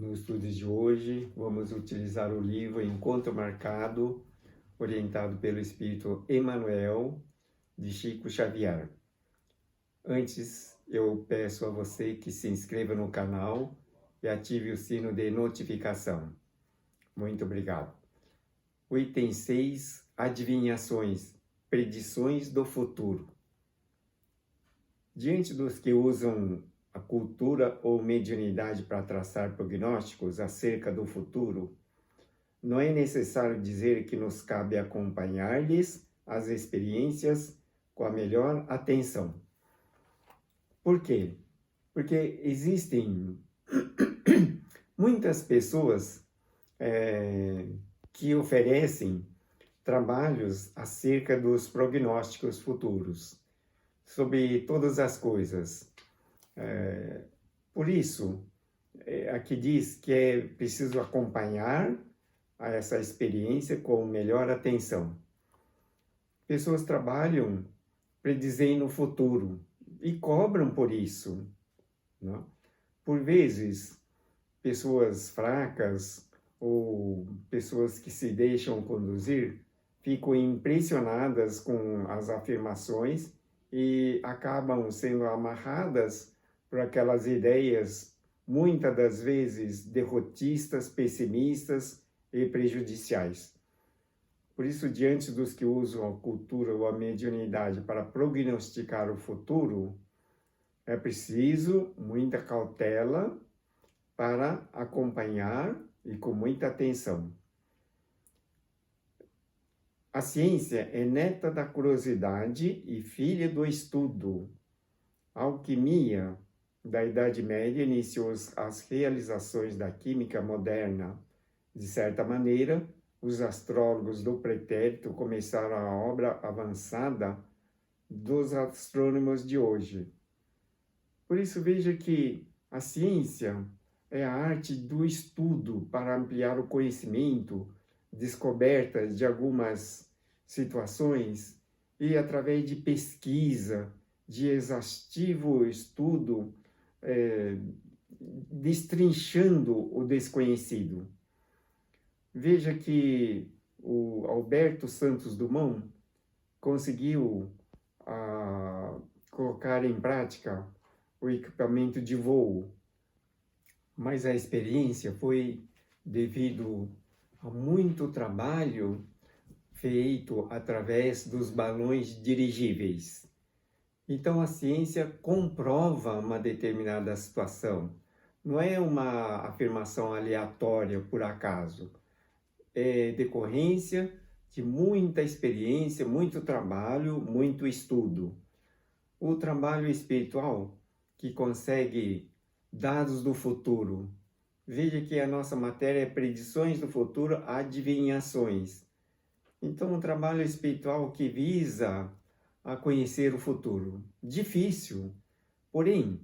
No estudo de hoje, vamos utilizar o livro Encontro Marcado, orientado pelo Espírito Emmanuel, de Chico Xavier. Antes, eu peço a você que se inscreva no canal e ative o sino de notificação. Muito obrigado. O item 6, adivinhações, predições do futuro. Diante dos que usam a cultura ou mediunidade para traçar prognósticos acerca do futuro, não é necessário dizer que nos cabe acompanhar-lhes as experiências com a melhor atenção. Por quê? Porque existem muitas pessoas que oferecem trabalhos acerca dos prognósticos futuros, sobre todas as coisas. Por isso, aqui diz que é preciso acompanhar essa experiência com melhor atenção. Pessoas trabalham predizendo o futuro e cobram por isso, não? Por vezes, pessoas fracas ou pessoas que se deixam conduzir ficam impressionadas com as afirmações e acabam sendo amarradas por aquelas ideias, muitas das vezes derrotistas, pessimistas e prejudiciais. Por isso, diante dos que usam a cultura ou a mediunidade para prognosticar o futuro, é preciso muita cautela para acompanhar e com muita atenção. A ciência é neta da curiosidade e filha do estudo. A alquimia da Idade Média iniciou as realizações da química moderna. De certa maneira, os astrólogos do pretérito começaram a obra avançada dos astrônomos de hoje. Por isso, veja que a ciência é a arte do estudo para ampliar o conhecimento, descobertas de algumas situações e, através de pesquisa, de exaustivo estudo, destrinchando o desconhecido. Veja que o Alberto Santos Dumont conseguiu colocar em prática o equipamento de voo, mas a experiência foi devido a muito trabalho feito através dos balões dirigíveis. Então, a ciência comprova uma determinada situação. Não é uma afirmação aleatória, por acaso. É decorrência de muita experiência, muito trabalho, muito estudo. O trabalho espiritual, que consegue dados do futuro. Veja que a nossa matéria é predições do futuro, adivinhações. Então, um trabalho espiritual que visa a conhecer o futuro. Difícil, porém,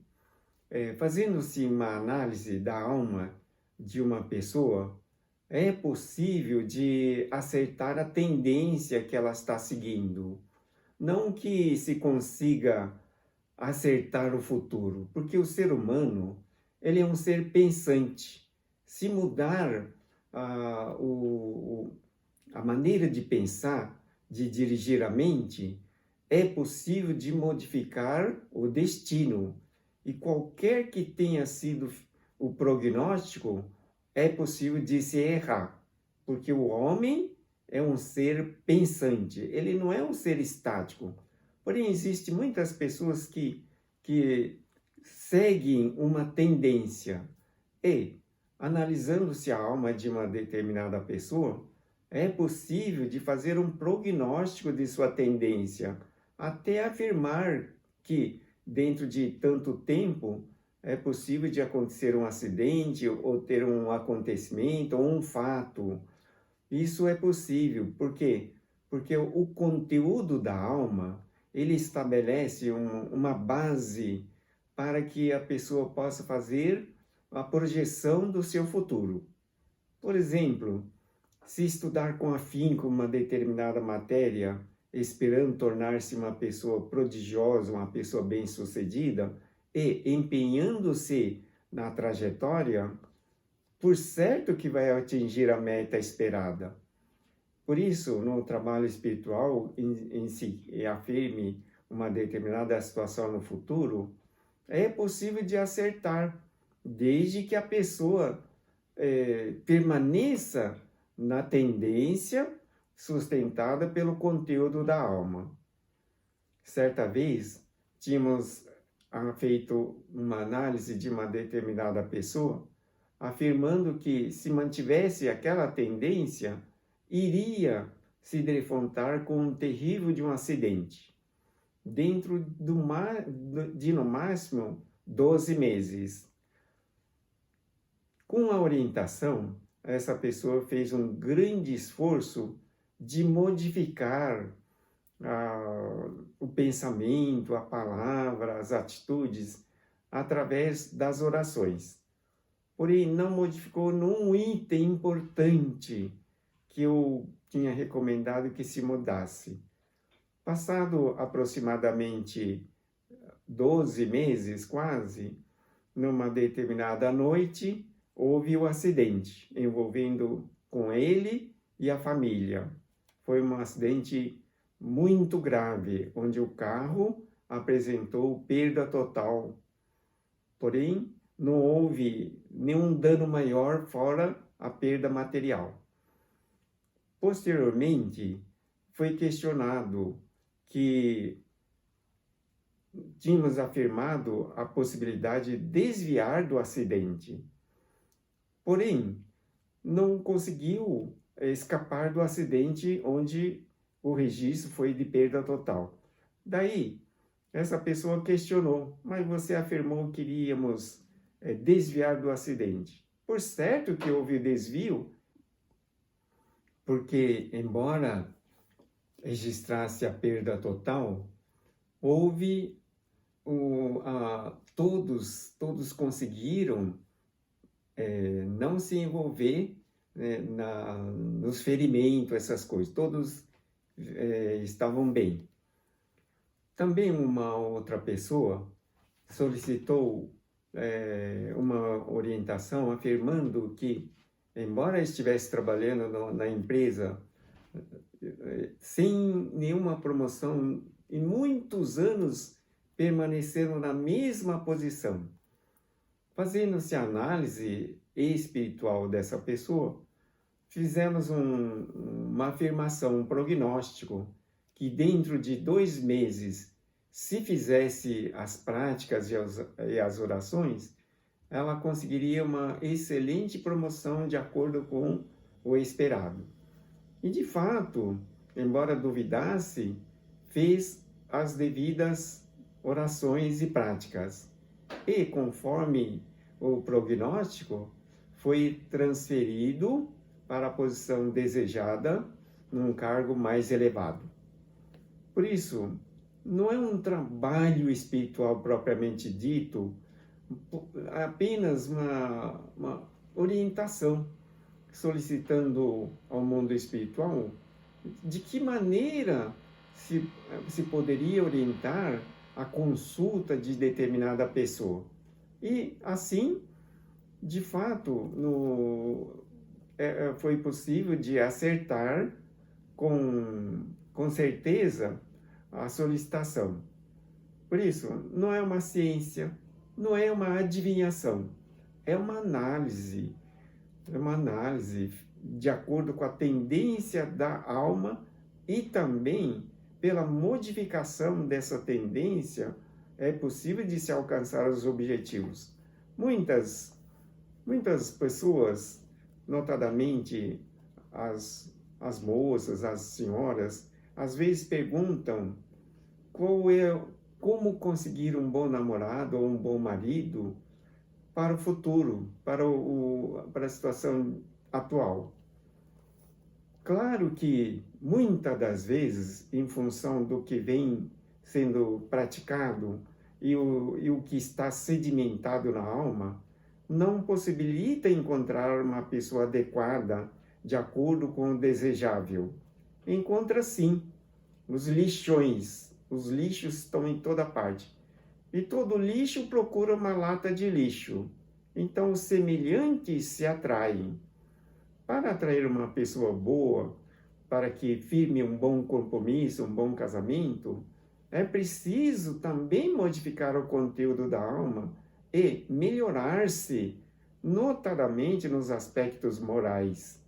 fazendo-se uma análise da alma de uma pessoa, é possível de acertar a tendência que ela está seguindo. Não que se consiga acertar o futuro, porque o ser humano, ele é um ser pensante. Se mudar a maneira de pensar, de dirigir a mente, é possível de modificar o destino. E qualquer que tenha sido o prognóstico, é possível de se errar. Porque o homem é um ser pensante, ele não é um ser estático. Porém, existem muitas pessoas que seguem uma tendência. E, analisando-se a alma de uma determinada pessoa, é possível de fazer um prognóstico de sua tendência, até afirmar que, dentro de tanto tempo, é possível de acontecer um acidente, ou ter um acontecimento, ou um fato. Isso é possível. Por quê? Porque o conteúdo da alma, ele estabelece uma base para que a pessoa possa fazer a projeção do seu futuro. Por exemplo, se estudar com afinco uma determinada matéria, esperando tornar-se uma pessoa prodigiosa, uma pessoa bem-sucedida, e empenhando-se na trajetória, por certo que vai atingir a meta esperada. Por isso, no trabalho espiritual, em si afirme uma determinada situação no futuro, é possível de acertar, desde que a pessoa permaneça na tendência sustentada pelo conteúdo da alma. Certa vez, tínhamos feito uma análise de uma determinada pessoa, afirmando que se mantivesse aquela tendência, iria se defrontar com um terrível de um acidente, dentro de no máximo 12 meses. Com a orientação, essa pessoa fez um grande esforço de modificar o pensamento, a palavra, as atitudes, através das orações. Porém, não modificou num item importante que eu tinha recomendado que se mudasse. Passado aproximadamente 12 meses, quase, numa determinada noite, houve o acidente envolvendo com ele e a família. Foi um acidente muito grave, onde o carro apresentou perda total. Porém, não houve nenhum dano maior fora a perda material. Posteriormente, foi questionado que tínhamos afirmado a possibilidade de desviar do acidente. Porém, não conseguiu escapar do acidente onde o registro foi de perda total. Daí, essa pessoa questionou, mas você afirmou que iríamos desviar do acidente. Por certo que houve desvio, porque embora registrasse a perda total, houve todos conseguiram não se envolver nos ferimentos, essas coisas, todos estavam bem. Também uma outra pessoa solicitou uma orientação afirmando que, embora estivesse trabalhando na empresa sem nenhuma promoção, em muitos anos permaneceram na mesma posição. Fazendo-se a análise espiritual dessa pessoa, fizemos uma afirmação, um prognóstico, que dentro de 2 meses, se fizesse as práticas e as orações, ela conseguiria uma excelente promoção de acordo com o esperado. E de fato, embora duvidasse, fez as devidas orações e práticas. E conforme o prognóstico, foi transferido para a posição desejada num cargo mais elevado. Por isso, não é um trabalho espiritual propriamente dito, apenas uma orientação, solicitando ao mundo espiritual de que maneira se poderia orientar a consulta de determinada pessoa. E assim, de fato, foi possível de acertar com certeza a solicitação. Por isso, não é uma ciência, não é uma adivinhação, é uma análise de acordo com a tendência da alma e também pela modificação dessa tendência é possível de se alcançar os objetivos. Muitas pessoas, notadamente as moças, as senhoras, às vezes perguntam como conseguir um bom namorado ou um bom marido para o futuro, para a situação atual. Claro que, muitas das vezes, em função do que vem sendo praticado e o que está sedimentado na alma, não possibilita encontrar uma pessoa adequada de acordo com o desejável. Encontra sim os lixões, os lixos estão em toda parte. E todo lixo procura uma lata de lixo. Então, os semelhantes se atraem. Para atrair uma pessoa boa, para que firme um bom compromisso, um bom casamento, é preciso também modificar o conteúdo da alma e melhorar-se, notadamente nos aspectos morais.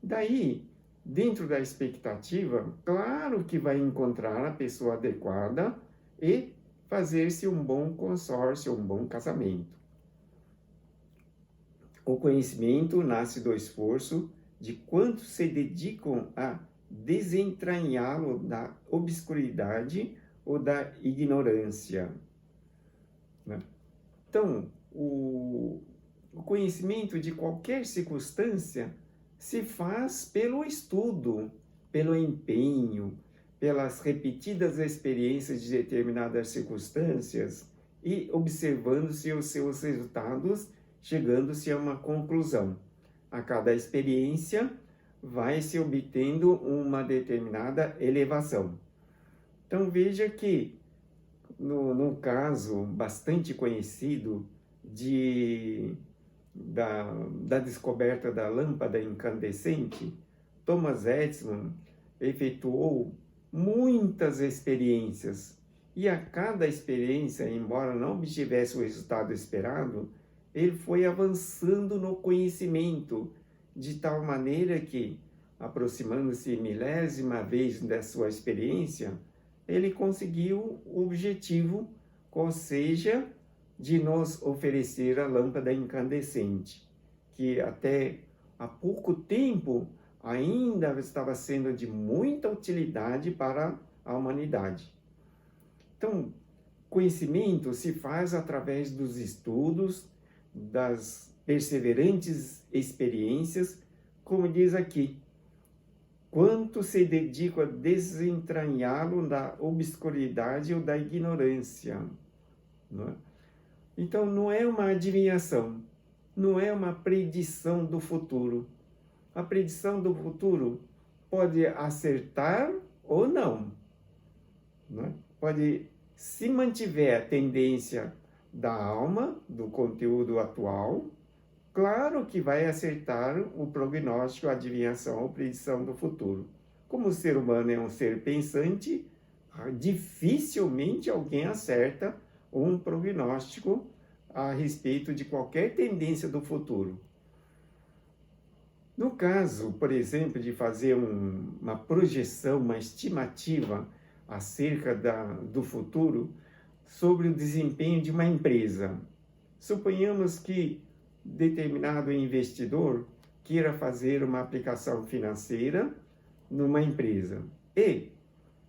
Daí, dentro da expectativa, claro que vai encontrar a pessoa adequada e fazer-se um bom consórcio, um bom casamento. O conhecimento nasce do esforço de quantos se dedicam a desentranhá-lo da obscuridade ou da ignorância. Então, o conhecimento de qualquer circunstância se faz pelo estudo, pelo empenho, pelas repetidas experiências de determinadas circunstâncias e observando-se os seus resultados, chegando-se a uma conclusão. A cada experiência vai se obtendo uma determinada elevação. Então veja que no caso bastante conhecido da descoberta da lâmpada incandescente, Thomas Edison efetuou muitas experiências e a cada experiência, embora não obtivesse o resultado esperado, ele foi avançando no conhecimento de tal maneira que, aproximando-se milésima vez da sua experiência, ele conseguiu o objetivo, ou seja, de nos oferecer a lâmpada incandescente, que até há pouco tempo ainda estava sendo de muita utilidade para a humanidade. Então, conhecimento se faz através dos estudos, das perseverantes experiências, como diz aqui, quanto se dedica a desentranhá-lo da obscuridade ou da ignorância. Não é? Então, não é uma adivinhação, não é uma predição do futuro. A predição do futuro pode acertar ou não. Não é? Pode, se mantiver a tendência da alma, do conteúdo atual, claro que vai acertar o prognóstico, a adivinhação ou predição do futuro. Como o ser humano é um ser pensante, dificilmente alguém acerta um prognóstico a respeito de qualquer tendência do futuro. No caso, por exemplo, de fazer uma projeção, uma estimativa acerca do futuro sobre o desempenho de uma empresa, suponhamos que determinado investidor queira fazer uma aplicação financeira numa empresa e,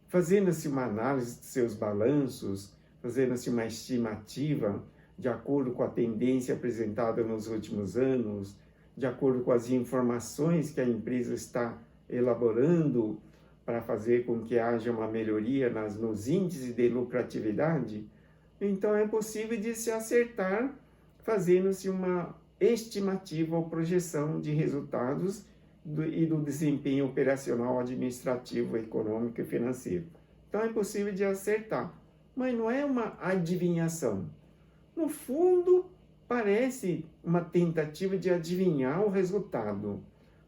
fazendo-se uma análise de seus balanços, fazendo-se uma estimativa de acordo com a tendência apresentada nos últimos anos, de acordo com as informações que a empresa está elaborando para fazer com que haja uma melhoria nos índices de lucratividade, então é possível de se acertar fazendo-se uma estimativa ou projeção de resultados e do desempenho operacional, administrativo, econômico e financeiro. Então é possível de acertar, mas não é uma adivinhação. No fundo, parece uma tentativa de adivinhar o resultado.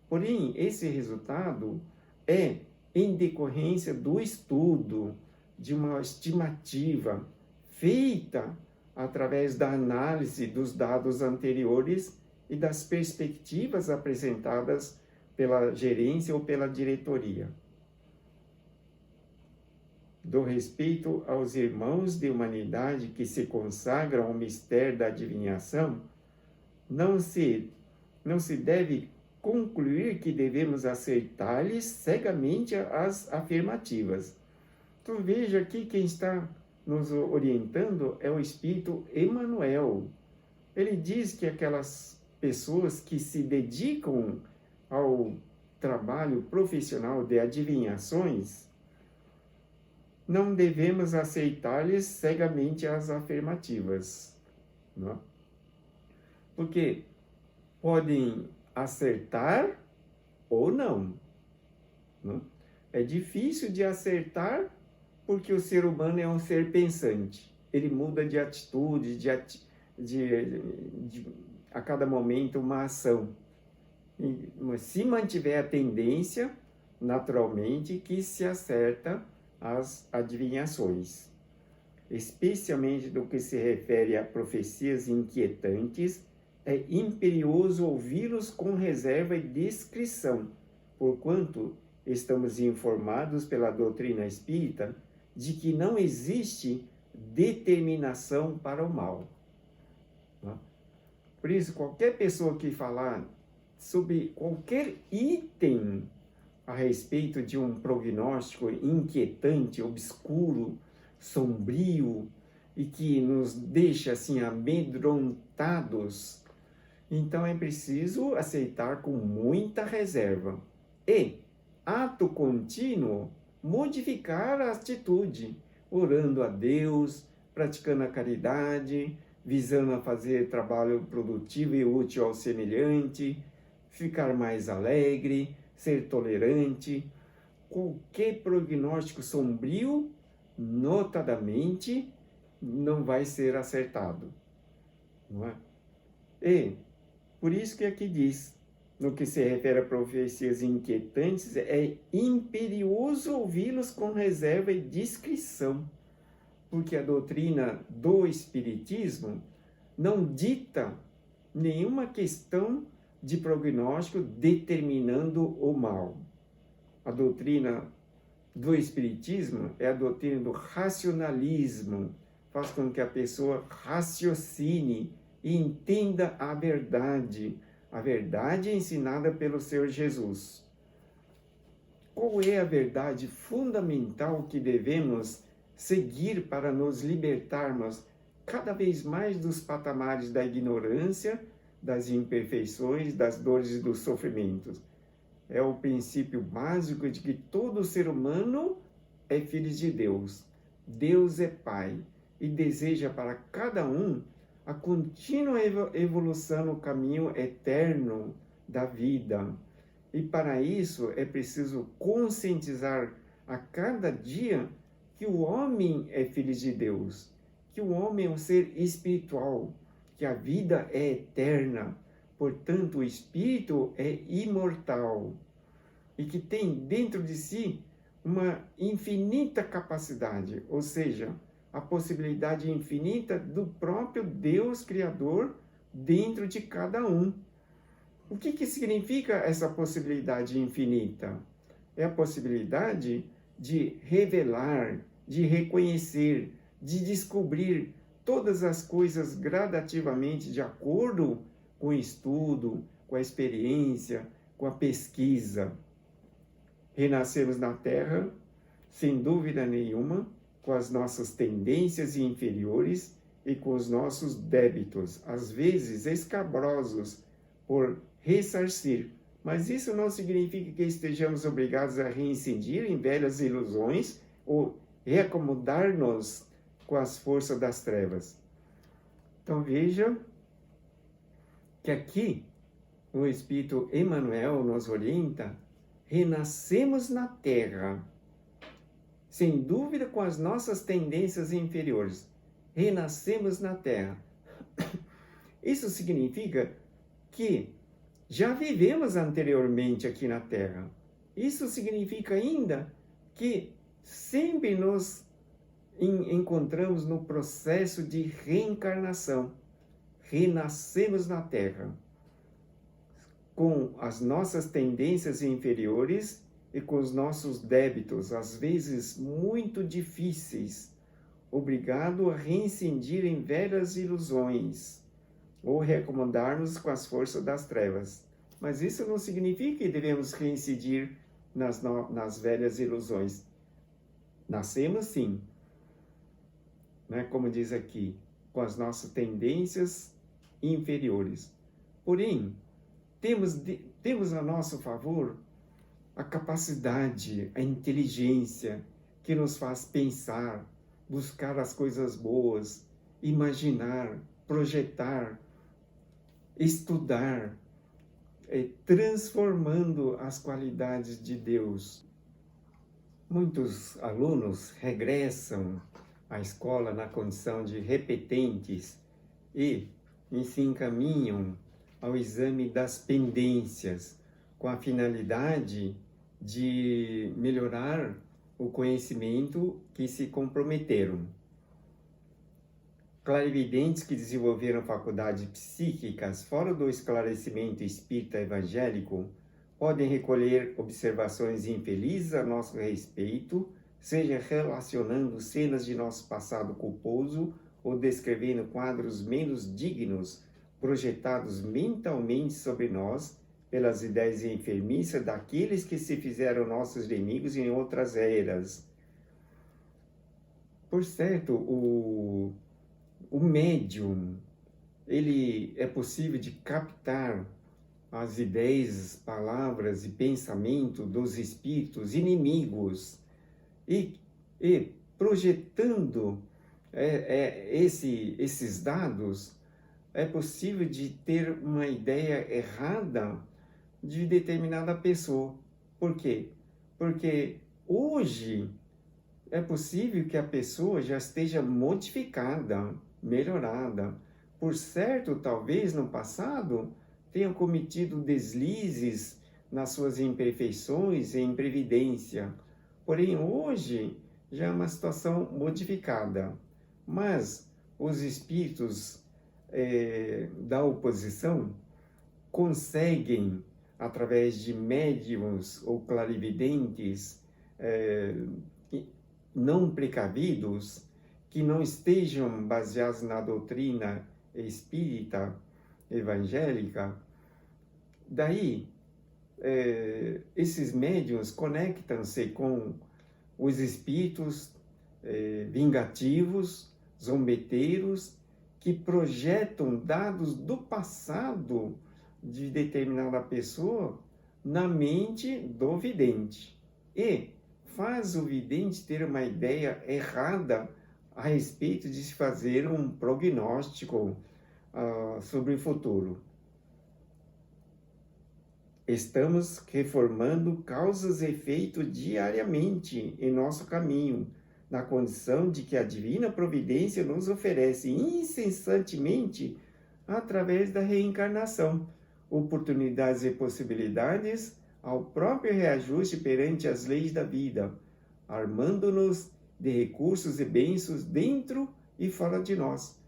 Porém, esse resultado é em decorrência do estudo, de uma estimativa feita através da análise dos dados anteriores e das perspectivas apresentadas pela gerência ou pela diretoria. Do respeito aos irmãos de humanidade que se consagram ao mistério da adivinhação, não se deve concluir que devemos aceitar-lhes cegamente as afirmativas. Então veja aqui quem está nos orientando é o Espírito Emmanuel. Ele diz que aquelas pessoas que se dedicam ao trabalho profissional de adivinhações, não devemos aceitar-lhes cegamente as afirmativas, não é? Porque podem acertar ou não, não é? É difícil de acertar porque o ser humano é um ser pensante. Ele muda de atitude, a cada momento uma ação. Mas se mantiver a tendência, naturalmente que se acerta as adivinhações. Especialmente no que se refere a profecias inquietantes, é imperioso ouvi-los com reserva e discrição, porquanto estamos informados pela doutrina espírita de que não existe determinação para o mal. Por isso, qualquer pessoa que falar sobre qualquer item a respeito de um prognóstico inquietante, obscuro, sombrio e que nos deixa assim amedrontados, então é preciso aceitar com muita reserva e, ato contínuo, modificar a atitude, orando a Deus, praticando a caridade, visando a fazer trabalho produtivo e útil ao semelhante, ficar mais alegre, ser tolerante. Qualquer prognóstico sombrio, notadamente, não vai ser acertado. Não é? E, por isso que aqui diz, no que se refere a profecias inquietantes, é imperioso ouvi-los com reserva e discrição, porque a doutrina do Espiritismo não dita nenhuma questão de prognóstico determinando o mal. A doutrina do Espiritismo é a doutrina do racionalismo, faz com que a pessoa raciocine e entenda a verdade ensinada pelo Senhor Jesus. Qual é a verdade fundamental que devemos seguir para nos libertarmos cada vez mais dos patamares da ignorância, das imperfeições, das dores e dos sofrimentos? É o princípio básico de que todo ser humano é filho de Deus. Deus é Pai e deseja para cada um a contínua evolução no caminho eterno da vida. E para isso é preciso conscientizar a cada dia que o homem é filho de Deus, que o homem é um ser espiritual, que a vida é eterna, portanto o espírito é imortal e que tem dentro de si uma infinita capacidade, ou seja, a possibilidade infinita do próprio Deus Criador dentro de cada um. O que significa essa possibilidade infinita? É a possibilidade de revelar, de reconhecer, de descobrir todas as coisas gradativamente de acordo com o estudo, com a experiência, com a pesquisa. Renascemos na Terra, sem dúvida nenhuma, com as nossas tendências inferiores e com os nossos débitos, às vezes escabrosos, por ressarcir. Mas isso não significa que estejamos obrigados a reincidir em velhas ilusões ou reacomodar-nos com as forças das trevas. Então veja que aqui o Espírito Emmanuel nos orienta: renascemos na Terra, sem dúvida com as nossas tendências inferiores. Renascemos na Terra. Isso significa que já vivemos anteriormente aqui na Terra. Isso significa ainda que sempre nos encontramos no processo de reencarnação. Renascemos na Terra com as nossas tendências inferiores e com os nossos débitos, às vezes muito difíceis, obrigado a reincidir em velhas ilusões ou reacomodarmos com as forças das trevas. Mas isso não significa que devemos reincidir nas velhas ilusões. Nascemos sim, né? Como diz aqui, com as nossas tendências inferiores. Porém, temos a nosso favor a capacidade, a inteligência que nos faz pensar, buscar as coisas boas, imaginar, projetar, estudar, transformando as qualidades de Deus. Muitos alunos regressam à escola na condição de repetentes e se encaminham ao exame das pendências, com a finalidade de melhorar o conhecimento que se comprometeram. Clarividentes que desenvolveram faculdades psíquicas fora do esclarecimento espírita evangélico podem recolher observações infelizes a nosso respeito, seja relacionando cenas de nosso passado culposo ou descrevendo quadros menos dignos projetados mentalmente sobre nós pelas ideias enfermiças daqueles que se fizeram nossos inimigos em outras eras. Por certo, o médium, ele é possível de captar as ideias, palavras e pensamento dos espíritos inimigos e projetando esses dados, é possível de ter uma ideia errada de determinada pessoa. Por quê? Porque hoje é possível que a pessoa já esteja modificada, melhorada. Por certo, talvez no passado tenha cometido deslizes nas suas imperfeições e imprevidência. Porém, hoje já é uma situação modificada. Mas os espíritos da oposição conseguem, através de médiums ou clarividentes não precavidos, que não estejam baseados na doutrina espírita evangélica, daí esses médiuns conectam-se com os espíritos vingativos, zombeteiros, que projetam dados do passado de determinada pessoa na mente do vidente e faz o vidente ter uma ideia errada a respeito de se fazer um prognóstico sobre o futuro. Estamos reformando causas e efeitos diariamente em nosso caminho, na condição de que a divina providência nos oferece incessantemente, através da reencarnação, oportunidades e possibilidades ao próprio reajuste perante as leis da vida, armando-nos de recursos e bênçãos dentro e fora de nós.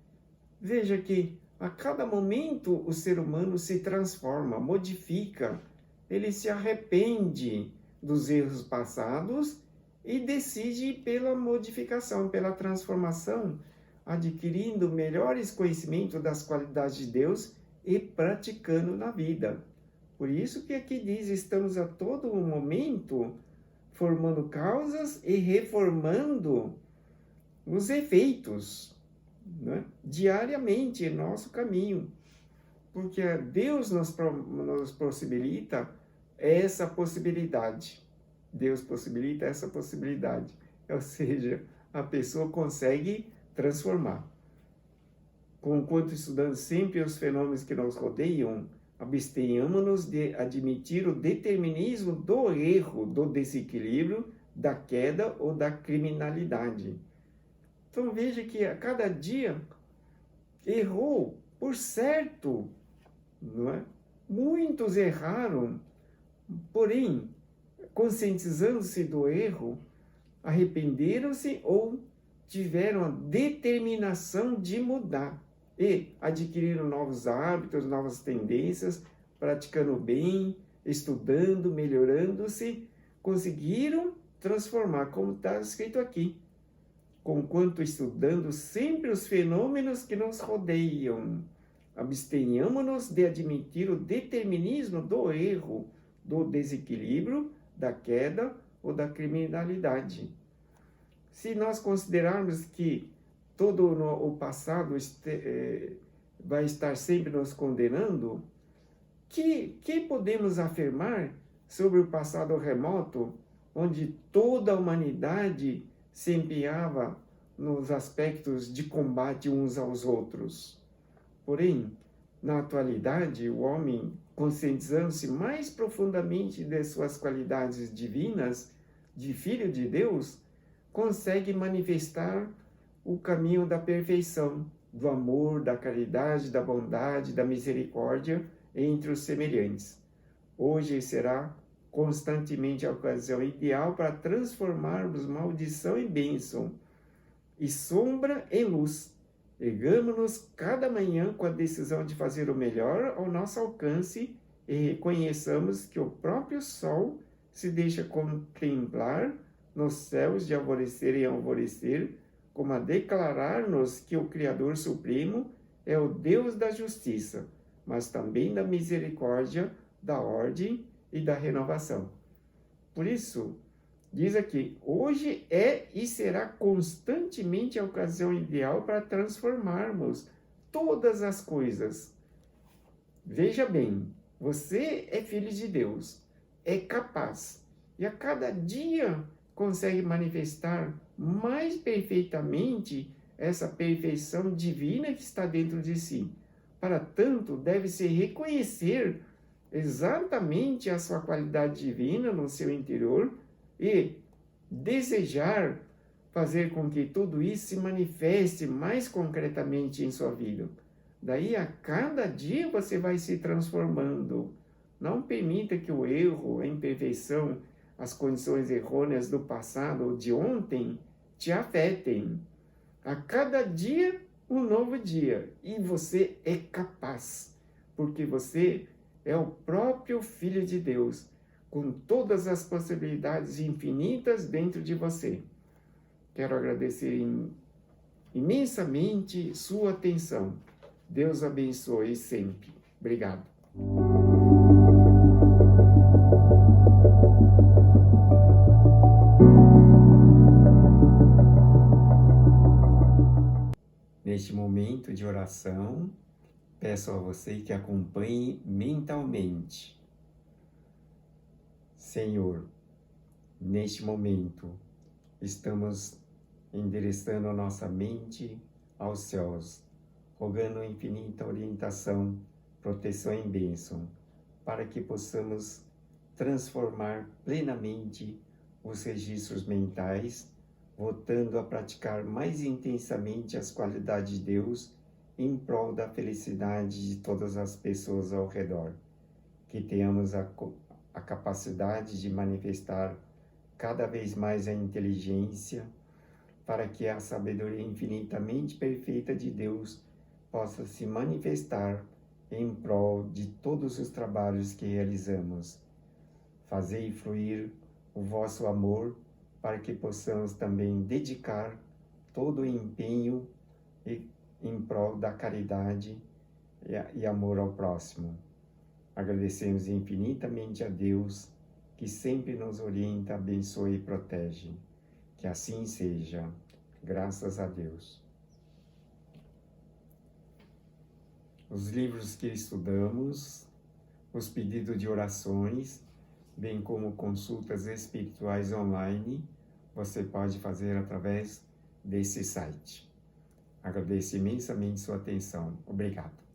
Veja que a cada momento o ser humano se transforma, modifica, ele se arrepende dos erros passados e decide pela modificação, pela transformação, adquirindo melhores conhecimentos das qualidades de Deus e praticando na vida. Por isso que aqui diz, estamos a todo momento formando causas e reformando os efeitos, né? Diariamente em nosso caminho. Porque Deus nos possibilita essa possibilidade. Deus possibilita essa possibilidade. Ou seja, a pessoa consegue transformar. Conquanto estudando sempre os fenômenos que nos rodeiam, abstenhamos-nos de admitir o determinismo do erro, do desequilíbrio, da queda ou da criminalidade. Então veja que a cada dia errou, por certo, não é? Muitos erraram, porém, conscientizando-se do erro, arrependeram-se ou tiveram a determinação de mudar e adquiriram novos hábitos, novas tendências, praticando bem, estudando, melhorando-se, conseguiram transformar, como está escrito aqui. Conquanto estudando sempre os fenômenos que nos rodeiam, abstenhamos-nos de admitir o determinismo do erro, do desequilíbrio, da queda ou da criminalidade. Se nós considerarmos que todo o passado vai estar sempre nos condenando, que podemos afirmar sobre o passado remoto, onde toda a humanidade se empenhava nos aspectos de combate uns aos outros? Porém, na atualidade, o homem, conscientizando-se mais profundamente de suas qualidades divinas, de filho de Deus, consegue manifestar o caminho da perfeição, do amor, da caridade, da bondade, da misericórdia entre os semelhantes. Hoje será constantemente a ocasião ideal para transformarmos maldição em bênção e sombra em luz. Ergamo-nos cada manhã com a decisão de fazer o melhor ao nosso alcance e reconheçamos que o próprio sol se deixa contemplar nos céus de alvorecer em alvorecer, como a declarar-nos que o Criador Supremo é o Deus da justiça, mas também da misericórdia, da ordem e da renovação. Por isso, diz aqui, hoje é e será constantemente a ocasião ideal para transformarmos todas as coisas. Veja bem, você é filho de Deus, é capaz, e a cada dia consegue manifestar mais perfeitamente essa perfeição divina que está dentro de si. Para tanto, deve-se reconhecer exatamente a sua qualidade divina no seu interior e desejar fazer com que tudo isso se manifeste mais concretamente em sua vida. Daí, a cada dia você vai se transformando. Não permita que o erro, a imperfeição, as condições errôneas do passado ou de ontem te afetem. A cada dia, um novo dia. E você é capaz, porque você é o próprio Filho de Deus, com todas as possibilidades infinitas dentro de você. Quero agradecer imensamente sua atenção. Deus abençoe sempre. Obrigado. Neste momento de oração, peço a você que acompanhe mentalmente. Senhor, neste momento, estamos endereçando a nossa mente aos céus, rogando infinita orientação, proteção e bênção, para que possamos transformar plenamente os registros mentais, voltando a praticar mais intensamente as qualidades de Deus em prol da felicidade de todas as pessoas ao redor. Que tenhamos a capacidade de manifestar cada vez mais a inteligência, para que a sabedoria infinitamente perfeita de Deus possa se manifestar em prol de todos os trabalhos que realizamos. Fazei fluir o vosso amor, para que possamos também dedicar todo o empenho em prol da caridade e amor ao próximo. Agradecemos infinitamente a Deus, que sempre nos orienta, abençoa e protege. Que assim seja, graças a Deus. Os livros que estudamos, os pedidos de orações, bem como consultas espirituais online, você pode fazer através desse site. Agradeço imensamente sua atenção. Obrigado.